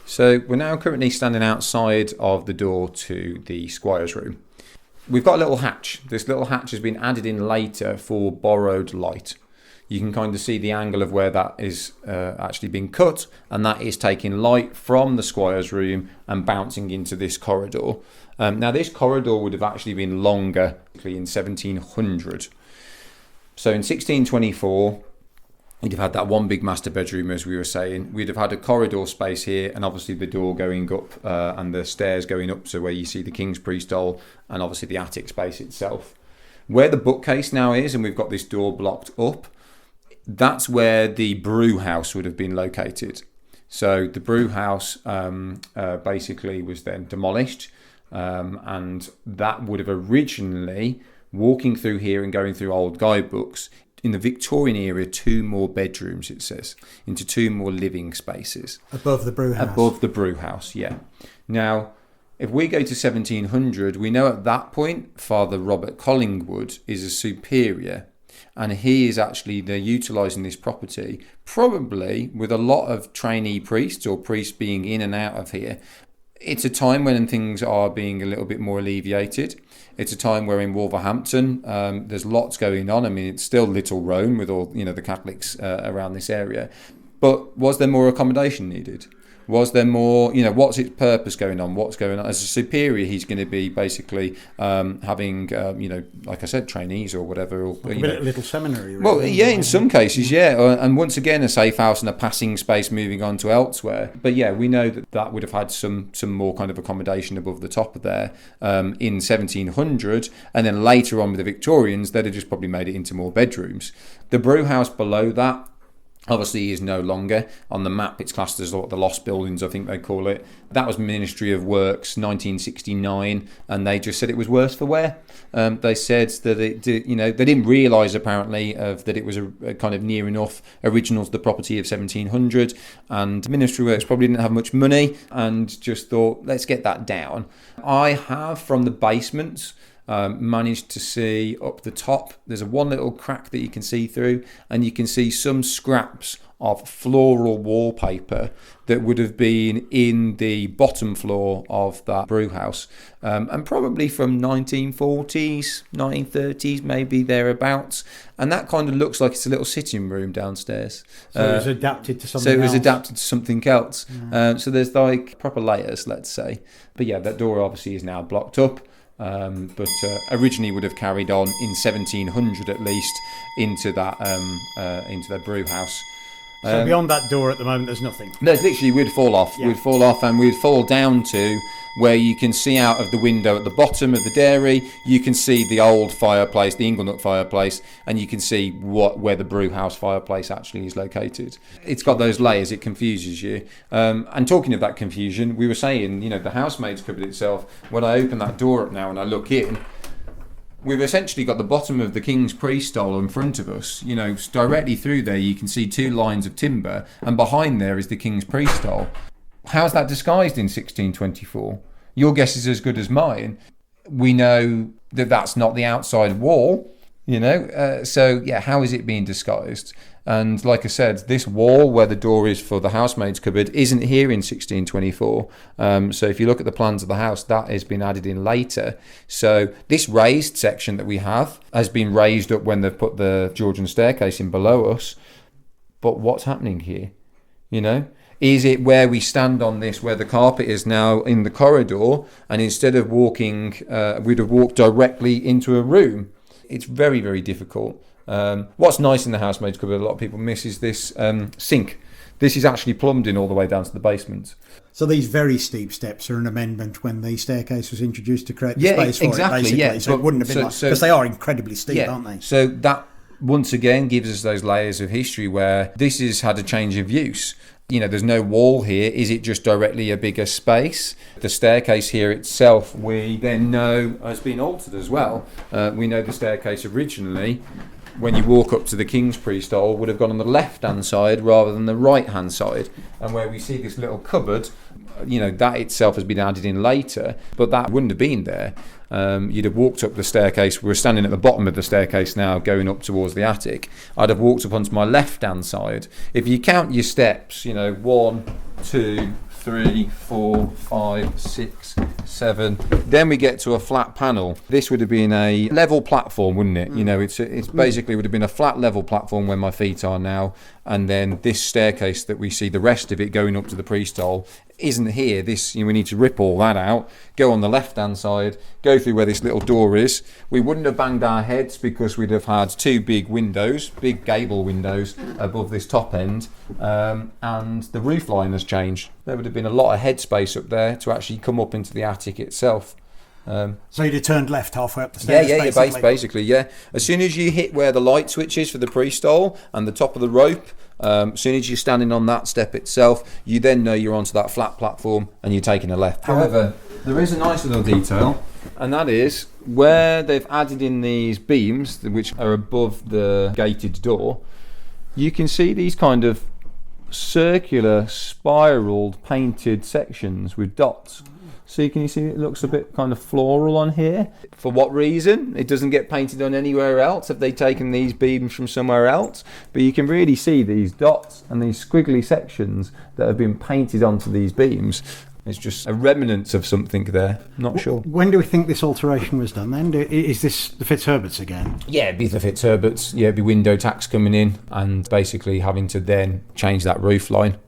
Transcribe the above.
So we're now currently standing outside of the door to the squire's room. We've got a little hatch. This little hatch has been added in later for borrowed light. You can kind of see the angle of where that is actually being cut, and that is taking light from the squire's room and bouncing into this corridor. Now this corridor would have actually been longer in 1700. So in 1624, you'd have had that one big master bedroom, as we were saying. We'd have had a corridor space here, and obviously the door going up and the stairs going up, so where you see the king's priestole, and obviously the attic space itself. Where the bookcase now is, and we've got this door blocked up, that's where the brew house would have been located. So the brew house basically was then demolished, and that would have originally, walking through here and going through old guidebooks, in the Victorian era, 2 more bedrooms, it says, into 2 more living spaces. Above the brew house? Above the brew house, yeah. Now, if we go to 1700, we know at that point Father Robert Collingwood is a superior, and he is actually, they're utilising this property, probably with a lot of trainee priests or priests being in and out of here. It's a time when things are being a little bit more alleviated. It's a time where in Wolverhampton, there's lots going on. I mean, it's still Little Rome with all, the Catholics around this area. But was there more accommodation needed? Was there more, what's its purpose going on? What's going on? As a superior, he's going to be basically having, like I said, trainees or whatever. Or, like a little seminary. Really. Well, yeah, in some cases, yeah. And once again, a safe house and a passing space moving on to elsewhere. But yeah, we know that would have had some more kind of accommodation above the top of there in 1700. And then later on with the Victorians, they'd have just probably made it into more bedrooms. The brew house below that, obviously, is no longer. On the map, it's classed as the Lost Buildings, I think they call it. That was Ministry of Works, 1969, and they just said it was worse for wear. They said that they didn't realise apparently that it was a kind of near enough original to the property of 1700, and Ministry of Works probably didn't have much money and just thought, let's get that down. I have from the basements managed to see up the top, there's one little crack that you can see through, and you can see some scraps of floral wallpaper that would have been in the bottom floor of that brew house, and probably from 1940s, 1930s, maybe thereabouts. And that kind of looks like it's a little sitting room downstairs. So it was adapted to something else. So it was adapted to something else. Yeah. So there's like proper layers, let's say. But yeah, that door obviously is now blocked up. But originally would have carried on in 1700 at least into the brew house. So beyond that door at the moment, there's nothing. There's literally, we'd fall off. Yeah. We'd fall off and we'd fall down to where you can see out of the window at the bottom of the dairy. You can see the old fireplace, the Inglenook fireplace, and you can see where the brew house fireplace actually is located. It's got those layers, it confuses you. And talking of that confusion, we were saying, the housemaid's cupboard itself, when I open that door up now and I look in, we've essentially got the bottom of the king's priestole in front of us. Directly through there you can see 2 lines of timber, and behind there is the king's priestole. How's that disguised in 1624? Your guess is as good as mine. We know that that's not the outside wall, so yeah, how is it being disguised? And like I said, this wall where the door is for the housemaid's cupboard isn't here in 1624. So if you look at the plans of the house, that has been added in later. So this raised section that we have has been raised up when they've put the Georgian staircase in below us. But what's happening here? Is it where we stand on this, where the carpet is now in the corridor, and instead of walking, we'd have walked directly into a room? It's very, very difficult. What's nice in the housemaid's cupboard, a lot of people miss, is this sink. This is actually plumbed in all the way down to the basement. So these very steep steps are an amendment when the staircase was introduced to create the space for exactly, it, basically. Yeah, so it wouldn't have been because they are incredibly steep, aren't they? So that, once again, gives us those layers of history where this has had a change of use. There's no wall here. Is it just directly a bigger space? The staircase here itself, we then know has been altered as well. We know the staircase originally, when you walk up to the king's priestole, would have gone on the left-hand side rather than the right-hand side. And where we see this little cupboard, that itself has been added in later, but that wouldn't have been there. You'd have walked up the staircase. We're standing at the bottom of the staircase now, going up towards the attic. I'd have walked up onto my left-hand side. If you count your steps, 1, 2, 3, 4, 5, 6, 7. Then we get to a flat panel. This would have been a level platform, wouldn't it? You know, it's basically would have been a flat level platform where my feet are now. And then this staircase that we see, the rest of it going up to the priest hole, isn't here. This, we need to rip all that out, go on the left hand side, go through where this little door is. We wouldn't have banged our heads because we'd have had 2 big windows, big gable windows above this top end, and the roof line has changed. There would have been a lot of headspace up there to actually come up into the attic itself. So you'd have turned left halfway up the stairs. Basically, yeah. As soon as you hit where the light switch is for the priest hole and the top of the rope, as soon as you're standing on that step itself, you then know you're onto that flat platform and you're taking a left. However, there is a nice little detail, and that is where they've added in these beams, which are above the gated door. You can see these kind of circular, spiraled, painted sections with dots. So can you see it looks a bit kind of floral on here? For what reason? It doesn't get painted on anywhere else. Have they taken these beams from somewhere else? But you can really see these dots and these squiggly sections that have been painted onto these beams. It's just a remnant of something there. Not sure. When do we think this alteration was done then? Is this the Fitzherberts again? Yeah, it'd be the Fitzherberts. Yeah, it'd be window tacks coming in and basically having to then change that roof line.